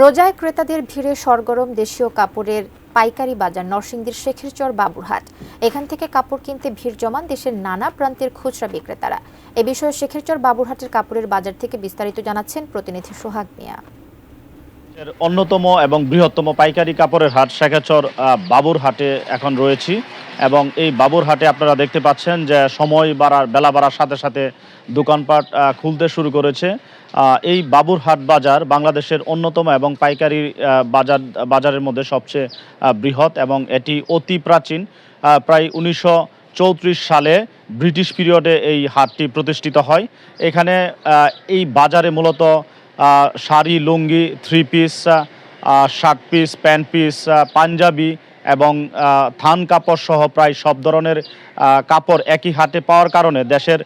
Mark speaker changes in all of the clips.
Speaker 1: রোজায় ক্রেতাদের ভিড়ে সরগরম দেশীয় কাপড়ের পাইকারি বাজার নরসিংদীর শেখেরচর বাবুরহাট। এখান থেকে কাপড় কিনতে ভিড় জমান দেশের নানা প্রান্তের খুচরা বিক্রেতারা। এ বিষয়ে শেখেরচর বাবুরহাটের কাপড়ের বাজার থেকে বিস্তারিত জানাচ্ছেন প্রতিনিধি সোহাগ মিয়া।
Speaker 2: অন্যতম এবং বৃহত্তম পাইকারি কাপড়ের হাট শেখেরচর বাবুরহাটে এখন রয়েছি এবং এই বাবুরহাটে আপনারা দেখতে পাচ্ছেন যে সময় বেলা বাড়ার সাথে সাথে দোকানপাট খুলতে শুরু করেছে। এই বাবুরহাট বাজার বাংলাদেশের অন্যতম এবং পাইকারি বাজারের মধ্যে সবচেয়ে বৃহৎ এবং এটি অতি প্রাচীন। প্রায় 1934 সালে ব্রিটিশ পিরিয়ডে এই হাটটি প্রতিষ্ঠিত হয়। এখানে এই বাজারে মূলত sari, lungi, 3 piece, shirt piece, pant piece, panjabi এবং থান কাপড় সহ প্রায় সব ধরনের কাপড় একই হাটে পাওয়ার কারণে দেশের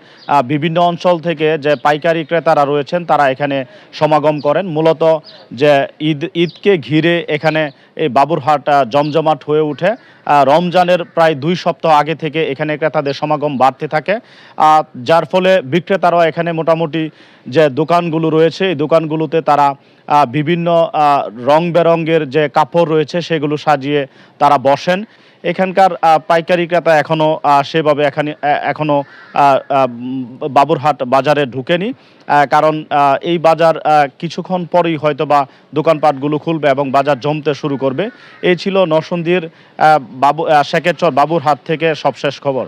Speaker 2: বিভিন্ন অঞ্চল থেকে যে পাইকারি ক্রেতারা রয়েছেন তারা এখানে সমাগম করেন। মূলত যে ঈদকে ঘিরে এখানে এই বাবুরহাট জমজমাট হয়ে ওঠে। রমজানের প্রায় 2 সপ্তাহ আগে থেকে এখানে ক্রেতাদের সমাগম বাড়তে থাকে, যার ফলে বিক্রেতারাও এখানে মোটামুটি যে দোকানগুলো রয়েছে এই দোকানগুলোতে তারা বিভিন্ন রং বেরঙের যে কাপড় রয়েছে সেগুলো সাজিয়ে তারা বসেন। এখানকার পাইকারি ক্রেতা সেভাবে এখনো বাবুরহাট বাজারে ঢুকেনি, কারণ এই বাজার কিছুক্ষণ পরেই হয়তো বা দোকানপাটগুলো খুলবে এবং বাজার জমতে শুরু করবে। এই ছিল নরসিংদীর শেখেরচর বাবুরহাট থেকে সবশেষ খবর।